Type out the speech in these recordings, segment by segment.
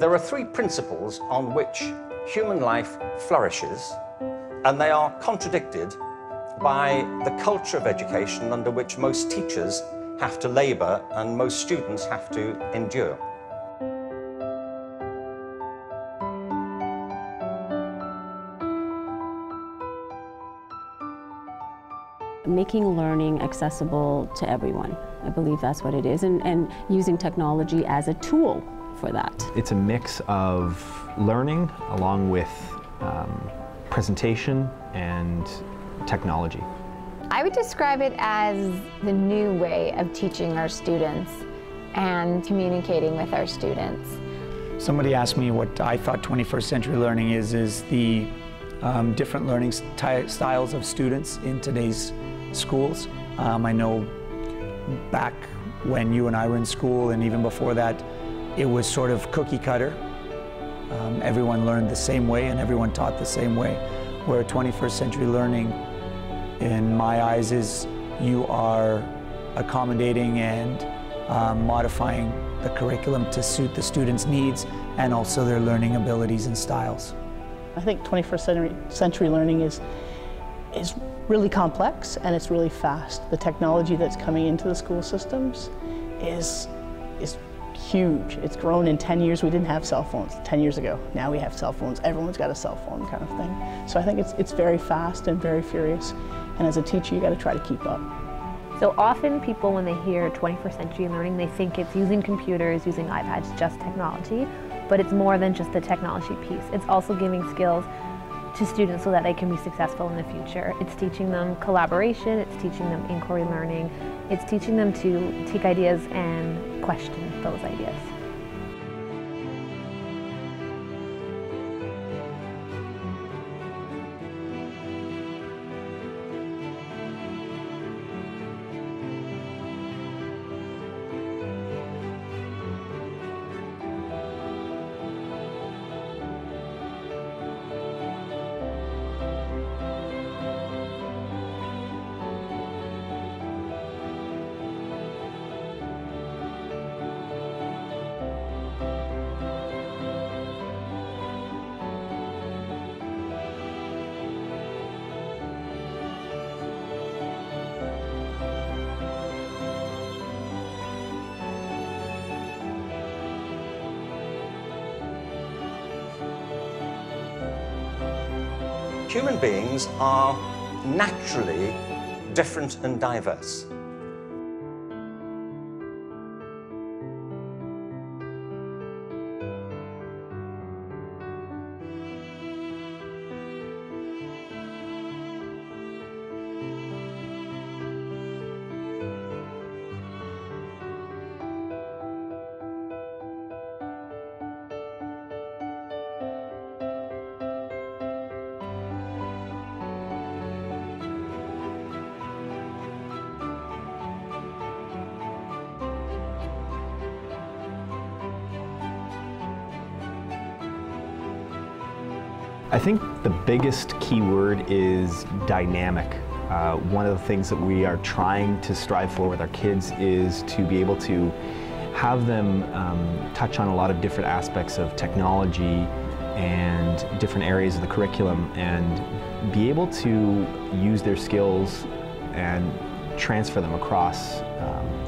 There are three principles on which human life flourishes, and they are contradicted by the culture of education under which most teachers have to labour and most students have to endure. Making learning accessible to everyone. I believe that's what it is, and using technology as a tool for that. It's a mix of learning along with presentation and technology. I would describe it as the new way of teaching our students and communicating with our students. Somebody asked me what I thought 21st century learning is the different learning styles of students in today's schools. I know back when you and I were in school, and even before that, it was sort of cookie cutter. Everyone learned the same way and everyone taught the same way. Where 21st century learning, in my eyes, is you are accommodating and modifying the curriculum to suit the students' needs and also their learning abilities and styles. I think 21st century learning is really complex and it's really fast. The technology that's coming into the school systems is huge. It's grown in 10 years. We didn't have cell phones 10 years ago. Now we have cell phones. Everyone's got a cell phone kind of thing. So I think it's very fast and very furious. And as a teacher, you got to try to keep up. So often people, when they hear 21st century learning, they think it's using computers, using iPads, just technology. But it's more than just the technology piece. It's also giving skills to students so that they can be successful in the future. It's teaching them collaboration, it's teaching them inquiry learning, it's teaching them to take ideas and question those ideas. Human beings are naturally different and diverse. I think the biggest key word is dynamic. One of the things that we are trying to strive for with our kids is to be able to have them touch on a lot of different aspects of technology and different areas of the curriculum and be able to use their skills and transfer them across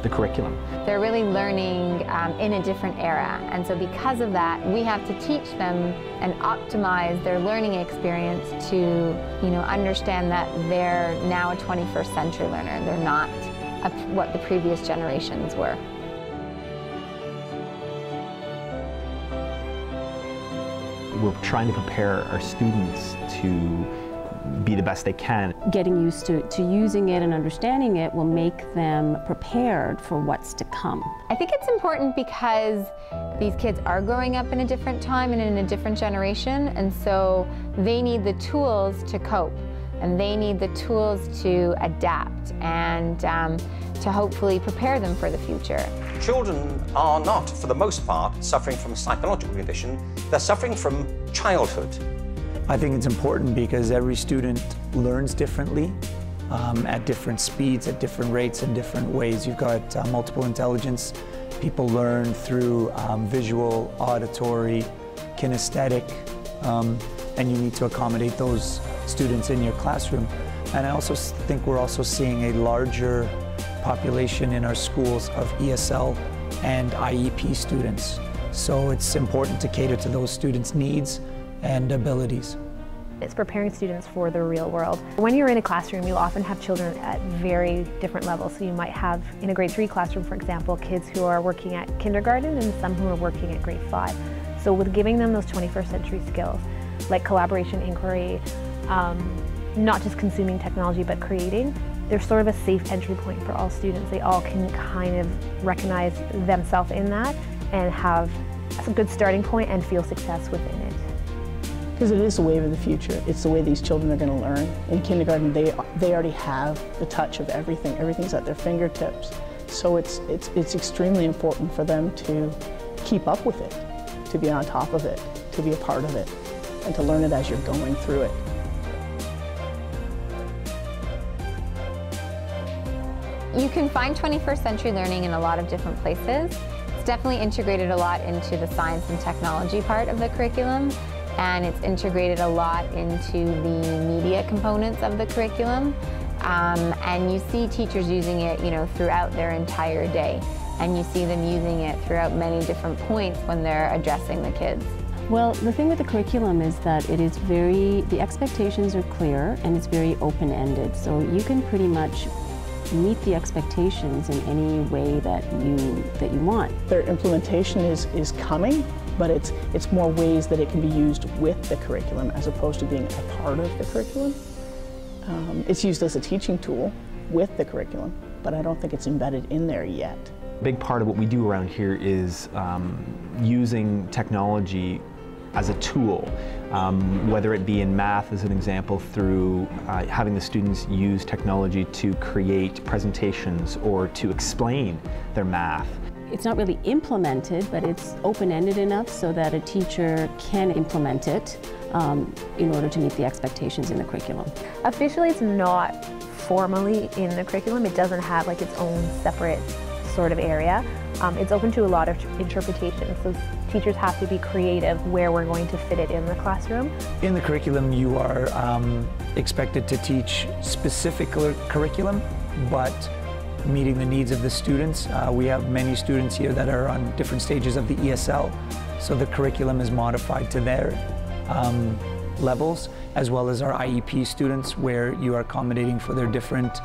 the curriculum. They're really learning in a different era, and so because of that, we have to teach them and optimize their learning experience to, understand that they're now a 21st century learner. They're not what the previous generations were. We're trying to prepare our students to be the best they can. Getting used to using it and understanding it will make them prepared for what's to come. I think it's important because these kids are growing up in a different time and in a different generation, and so they need the tools to cope, and they need the tools to adapt and to hopefully prepare them for the future. Children are not, for the most part, suffering from a psychological condition. They're suffering from childhood. I think it's important because every student learns differently at different speeds, at different rates, in different ways. You've got multiple intelligence. People learn through visual, auditory, kinesthetic, and you need to accommodate those students in your classroom. And I also think we're also seeing a larger population in our schools of ESL and IEP students. So it's important to cater to those students' needs and abilities. It's preparing students for the real world. When you're in a classroom, you often have children at very different levels. So you might have, in a grade 3 classroom, for example, kids who are working at kindergarten and some who are working at grade 5. So with giving them those 21st century skills, like collaboration, inquiry, not just consuming technology, but creating, there's sort of a safe entry point for all students. They all can kind of recognize themselves in that and have a good starting point and feel success within it. Because it is the wave of the future. It's the way these children are going to learn. In kindergarten, they already have the touch of everything. Everything's at their fingertips. So it's extremely important for them to keep up with it, to be on top of it, to be a part of it, and to learn it as you're going through it. You can find 21st century learning in a lot of different places. It's definitely integrated a lot into the science and technology part of the curriculum, and it's integrated a lot into the media components of the curriculum. And you see teachers using it, throughout their entire day, and you see them using it throughout many different points when they're addressing the kids. Well, the thing with the curriculum is that it is the expectations are clear and it's very open-ended. So you can pretty much meet the expectations in any way that you want. Their implementation is coming, but it's more ways that it can be used with the curriculum as opposed to being a part of the curriculum. It's used as a teaching tool with the curriculum, but I don't think it's embedded in there yet. A big part of what we do around here is using technology as a tool, whether it be in math as an example through having the students use technology to create presentations or to explain their math. It's not really implemented, but it's open-ended enough so that a teacher can implement it in order to meet the expectations in the curriculum. Officially, it's not formally in the curriculum. It doesn't have like its own separate sort of area. It's open to a lot of interpretation, so teachers have to be creative where we're going to fit it in the classroom. In the curriculum, you are expected to teach specific curriculum, but meeting the needs of the students. We have many students here that are on different stages of the ESL, so the curriculum is modified to their levels, as well as our IEP students, where you are accommodating for their different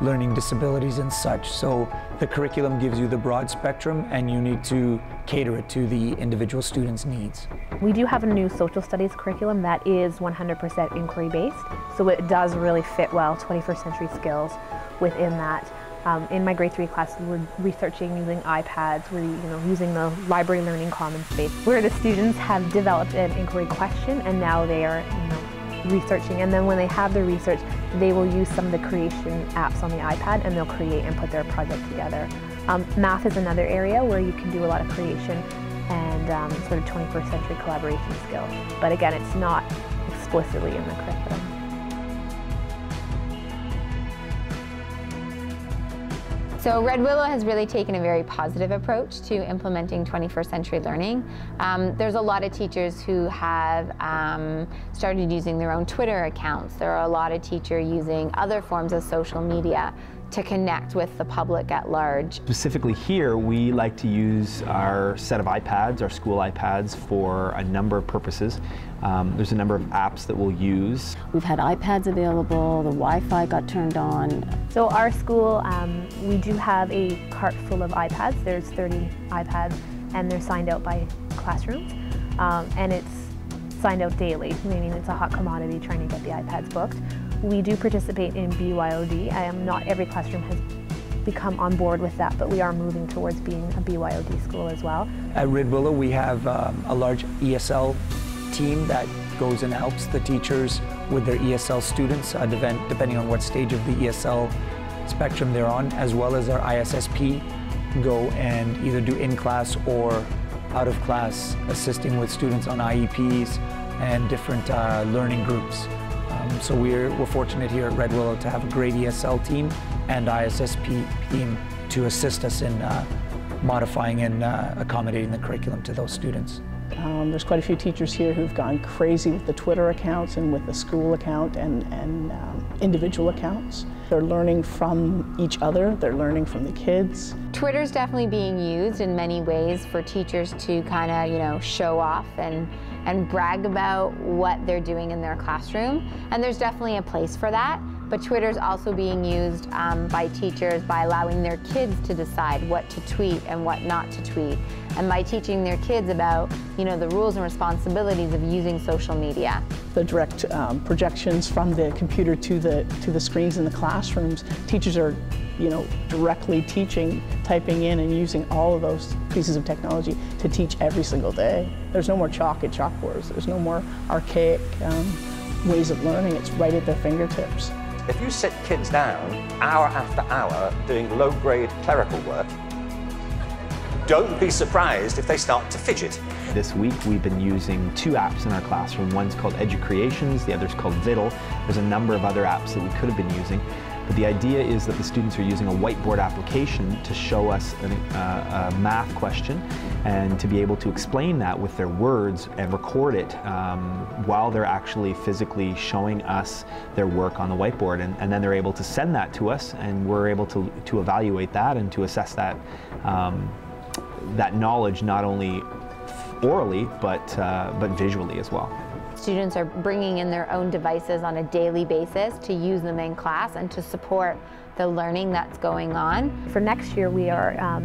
learning disabilities and such. So the curriculum gives you the broad spectrum, and you need to cater it to the individual student's needs. We do have a new social studies curriculum that is 100% inquiry-based, so it does really fit well 21st century skills within that. In my grade 3 class, we're researching using iPads, we're using the library learning commons space, where the students have developed an inquiry question and now they are researching, and then when they have the research, they will use some of the creation apps on the iPad and they'll create and put their project together. Math is another area where you can do a lot of creation and sort of 21st century collaboration skills. But again, it's not explicitly in the curriculum. So Red Willow has really taken a very positive approach to implementing 21st century learning. There's a lot of teachers who have started using their own Twitter accounts. There are a lot of teachers using other forms of social media to connect with the public at large. Specifically here, we like to use our set of iPads, our school iPads, for a number of purposes. There's a number of apps that we'll use. We've had iPads available, the Wi-Fi got turned on. So our school, we do have a cart full of iPads. There's 30 iPads and they're signed out by classrooms. And it's signed out daily, meaning it's a hot commodity trying to get the iPads booked. We do participate in BYOD. Not every classroom has become on board with that, but we are moving towards being a BYOD school as well. At Red Willow, we have a large ESL team that goes and helps the teachers with their ESL students, depending on what stage of the ESL spectrum they're on, as well as our ISSP go and either do in-class or out-of-class assisting with students on IEPs and different learning groups. So we're fortunate here at Red Willow to have a great ESL team and ISSP team to assist us in modifying and accommodating the curriculum to those students. There's quite a few teachers here who've gone crazy with the Twitter accounts and with the school account and individual accounts. They're learning from each other, they're learning from the kids. Twitter's definitely being used in many ways for teachers to kind of, you know, show off and brag about what they're doing in their classroom. And there's definitely a place for that. But Twitter's also being used by teachers by allowing their kids to decide what to tweet and what not to tweet, and by teaching their kids about, you know, the rules and responsibilities of using social media. The direct projections from the computer to the screens in the classrooms, teachers are, you know, directly teaching, typing in and using all of those pieces of technology to teach every single day. There's no more chalk at chalkboards. There's no more archaic ways of learning. It's right at their fingertips. If you sit kids down hour after hour doing low-grade clerical work, don't be surprised if they start to fidget. This week we've been using 2 apps in our classroom. One's called Educreations, the other's called Willow. There's a number of other apps that we could have been using. But the idea is that the students are using a whiteboard application to show us a math question and to be able to explain that with their words and record it while they're actually physically showing us their work on the whiteboard. And then they're able to send that to us, and we're able to evaluate that and to assess that, that knowledge not only orally but visually as well. Students are bringing in their own devices on a daily basis to use them in class and to support the learning that's going on. For next year, we are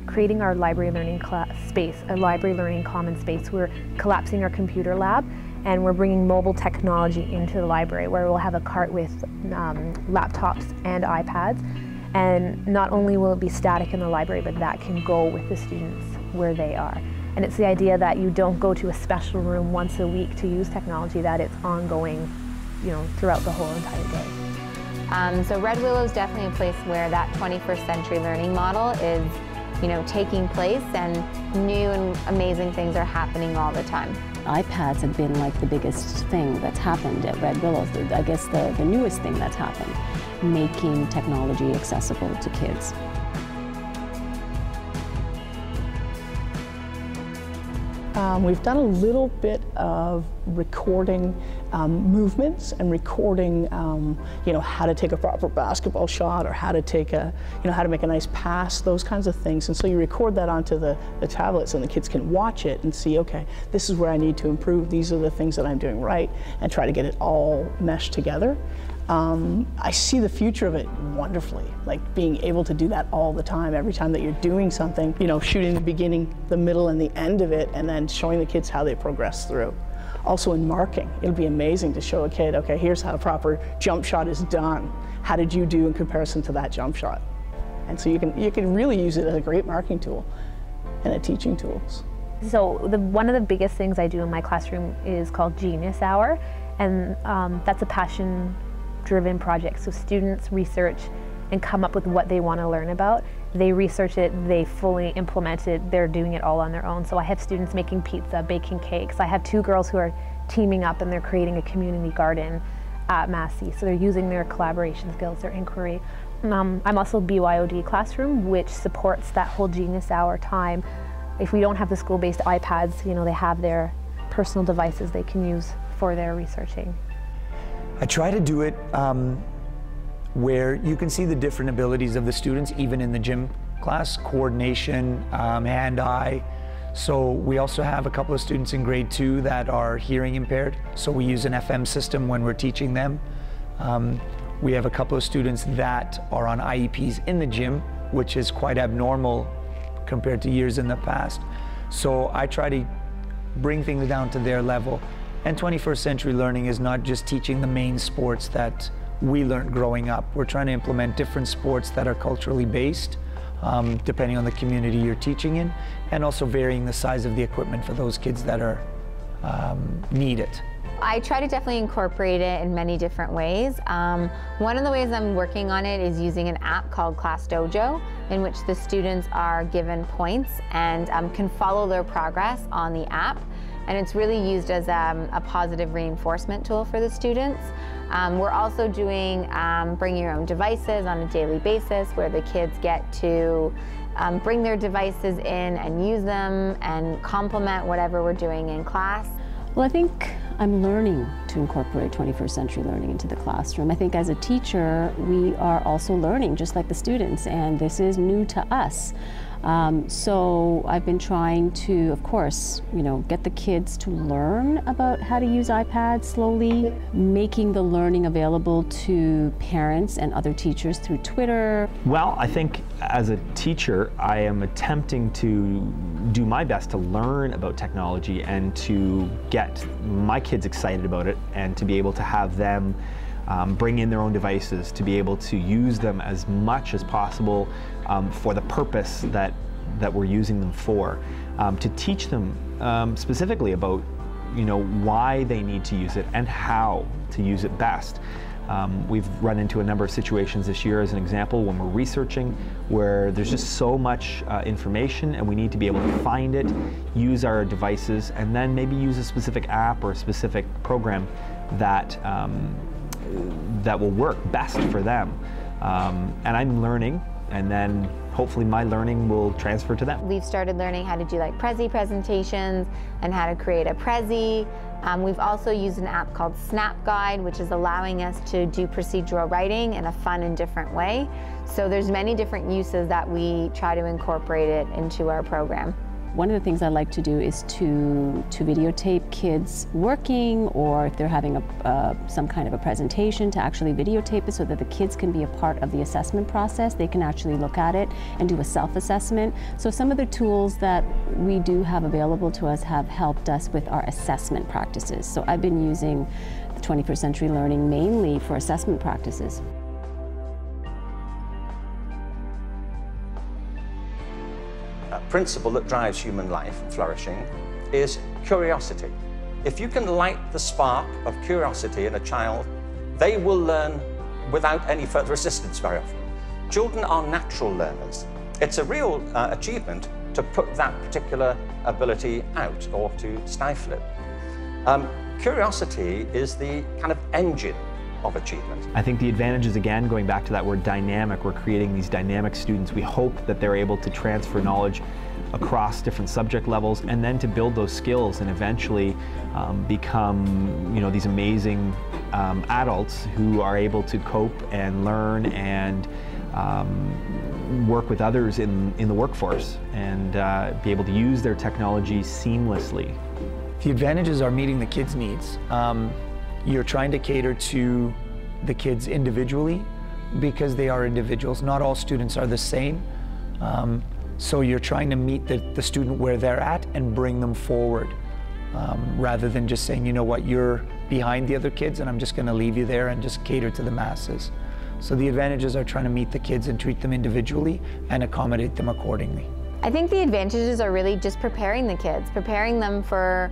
creating our library learning space, a library learning common space. We're collapsing our computer lab, and we're bringing mobile technology into the library, where we'll have a cart with laptops and iPads. And not only will it be static in the library, but that can go with the students where they are. And it's the idea that you don't go to a special room once a week to use technology, that it's ongoing, you know, throughout the whole entire day. So Red Willow is definitely a place where that 21st century learning model is, you know, taking place, and new and amazing things are happening all the time. iPads have been like the biggest thing that's happened at Red Willow. I guess the newest thing that's happened, making technology accessible to kids. We've done a little bit of recording movements and recording, you know, how to take a proper basketball shot, or how to take a, you know, how to make a nice pass, those kinds of things. And so you record that onto the tablets, and the kids can watch it and see, okay, this is where I need to improve. These are the things that I'm doing right, and try to get it all meshed together. I see the future of it wonderfully, like being able to do that all the time, every time that you're doing something, you know, shooting the beginning, the middle, and the end of it, and then showing the kids how they progress through. Also in marking, it'll be amazing to show a kid, okay, here's how a proper jump shot is done. How did you do in comparison to that jump shot? And so you can really use it as a great marking tool and a teaching tool. So one of the biggest things I do in my classroom is called Genius Hour, and that's a passion-driven project. So students research and come up with what they want to learn about. They research it, they fully implement it, they're doing it all on their own. So I have students making pizza, baking cakes. I have 2 girls who are teaming up, and they're creating a community garden at Massey. So they're using their collaboration skills, their inquiry. I'm also BYOD classroom, which supports that whole Genius Hour time. If we don't have the school-based iPads, you know, they have their personal devices they can use for their researching. I try to do it where you can see the different abilities of the students, even in the gym class, coordination, hand-eye. So we also have a couple of students in grade 2 that are hearing impaired, so we use an FM system when we're teaching them. We have a couple of students that are on IEPs in the gym, which is quite abnormal compared to years in the past. So I try to bring things down to their level. And 21st century learning is not just teaching the main sports that we learned growing up. We're trying to implement different sports that are culturally based, depending on the community you're teaching in, and also varying the size of the equipment for those kids that are need it. I try to definitely incorporate it in many different ways. One of the ways I'm working on it is using an app called Class Dojo, in which the students are given points and can follow their progress on the app. and it's really used as a positive reinforcement tool for the students. We're also doing bring your own devices on a daily basis, where the kids get to bring their devices in and use them and complement whatever we're doing in class. Well, I think I'm learning to incorporate 21st century learning into the classroom. I think as a teacher, we are also learning just like the students, and this is new to us. So I've been trying to, of course, get the kids to learn about how to use iPads slowly, making the learning available to parents and other teachers through Twitter. Well, I think as a teacher, I am attempting to do my best to learn about technology and to get my kids excited about it, and to be able to have them bring in their own devices, to be able to use them as much as possible for the purpose that we're using them for. To teach them specifically about why they need to use it and how to use it best. We've run into a number of situations this year, as an example, when we're researching, where there's just so much information, and we need to be able to find it, use our devices, and then maybe use a specific app or a specific program that that will work best for them. And I'm learning, and then hopefully my learning will transfer to them. We've started learning how to do like Prezi presentations and how to create a Prezi. We've also used an app called Snap Guide, which is allowing us to do procedural writing in a fun and different way. So there's many different uses that we try to incorporate it into our program. One of the things I like to do is to videotape kids working, or if they're having some kind of a presentation, to actually videotape it so that the kids can be a part of the assessment process. They can actually look at it and do a self-assessment. So some of the tools that we do have available to us have helped us with our assessment practices. So I've been using the 21st century learning mainly for assessment practices. Principle that drives human life and flourishing is curiosity. If you can light the spark of curiosity in a child, they will learn without any further assistance very often. Children are natural learners. It's a real achievement to put that particular ability out or to stifle it. Curiosity is the kind of engine of achievement. I think the advantage is, again, going back to that word dynamic. We're creating these dynamic students. We hope that they're able to transfer knowledge across different subject levels, and then to build those skills and eventually become these amazing adults who are able to cope and learn and work with others in the workforce, and be able to use their technology seamlessly. The advantages are meeting the kids' needs. You're trying to cater to the kids individually because they are individuals. Not all students are the same. So you're trying to meet the student where they're at and bring them forward, rather than just saying, you know what, you're behind the other kids and I'm just going to leave you there and just cater to the masses. So the advantages are trying to meet the kids and treat them individually and accommodate them accordingly. I think the advantages are really just preparing the kids, preparing them for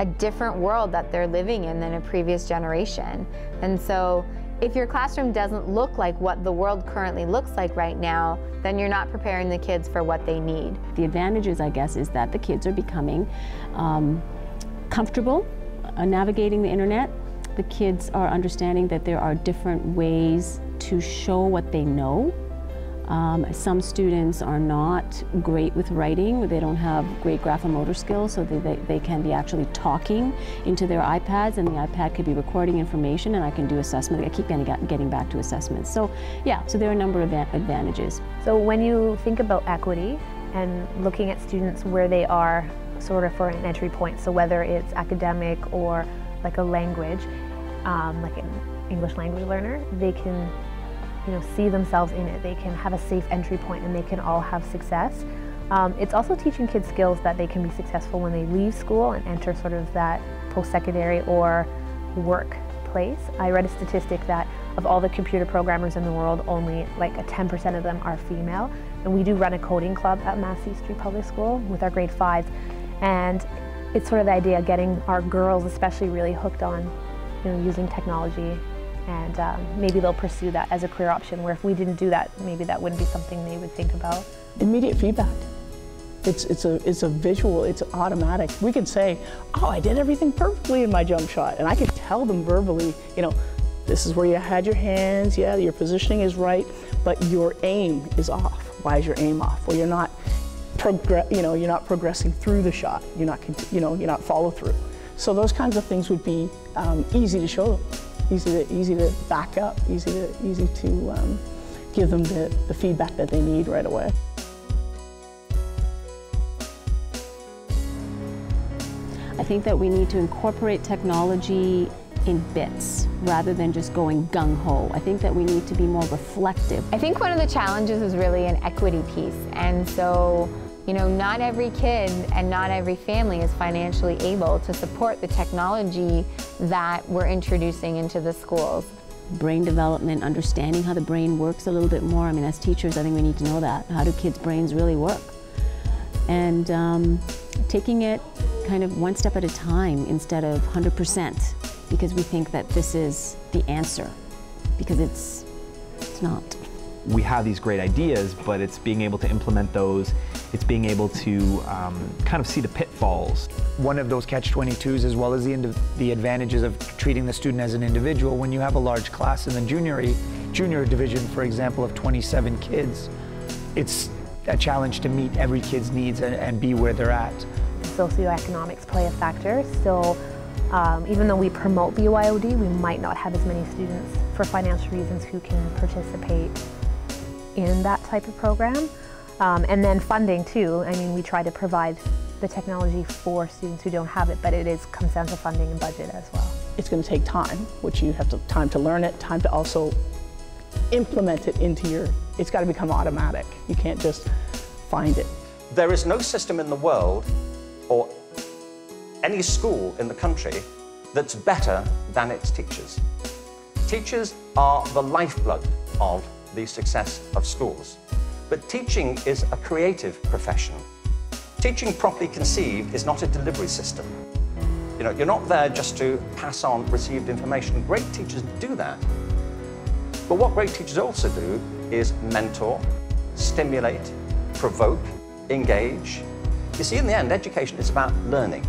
a different world that they're living in than a previous generation. And so if your classroom doesn't look like what the world currently looks like right now, then you're not preparing the kids for what they need. The advantages, I guess, is that the kids are becoming comfortable navigating the internet. The kids are understanding that there are different ways to show what they know. Some students are not great with writing. They don't have great graphomotor skills, so they can be actually talking into their iPads, and the iPad could be recording information, and I can do assessment. I keep getting back to assessments. So yeah, so there are a number of advantages. So when you think about equity and looking at students where they are sort of for an entry point, so whether it's academic or like a language, like an English language learner, they can see themselves in it. They can have a safe entry point and they can all have success. It's also teaching kids skills that they can be successful when they leave school and enter sort of that post-secondary or workplace. I read a statistic that of all the computer programmers in the world, only like 10% of them are female. And we do run a coding club at Massey Street Public School with our grade 5s. And it's sort of the idea of getting our girls especially really hooked on using technology. And maybe they'll pursue that as a career option, where if we didn't do that, maybe that wouldn't be something they would think about. Immediate feedback. It's a visual, it's automatic. We can say, oh, I did everything perfectly in my jump shot. And I can tell them verbally, you know, this is where you had your hands, yeah, your positioning is right, but your aim is off. Why is your aim off? Well, you're not progressing through the shot. You're not follow through. So those kinds of things would be easy to show them, easy to back up, easy to give them the feedback that they need right away. I think that we need to incorporate technology in bits rather than just going gung-ho. I think that we need to be more reflective. I think one of the challenges is really an equity piece, and so, you know, not every kid and not every family is financially able to support the technology that we're introducing into the schools. Brain development, understanding how the brain works a little bit more. I mean, as teachers, I think we need to know that. How do kids' brains really work? And taking it kind of one step at a time instead of 100%, because we think that this is the answer, because it's not. We have these great ideas, but it's being able to implement those. It's being able to kind of see the pitfalls. One of those catch-22s, as well as the advantages of treating the student as an individual, when you have a large class in the junior division, for example, of 27 kids, it's a challenge to meet every kid's needs and be where they're at. Socioeconomics play a factor, so even though we promote BYOD, we might not have as many students for financial reasons who can participate in that type of program. And then funding too. I mean, we try to provide the technology for students who don't have it, but comes down to funding and budget as well. It's going to take time, which you have time to learn it, time to also implement it into it's got to become automatic. You can't just find it. There is no system in the world or any school in the country that's better than its teachers. Teachers are the lifeblood of the success of schools. But teaching is a creative profession. Teaching properly conceived is not a delivery system. You know, you're not there just to pass on received information. Great teachers do that. But what great teachers also do is mentor, stimulate, provoke, engage. You see, in the end, education is about learning.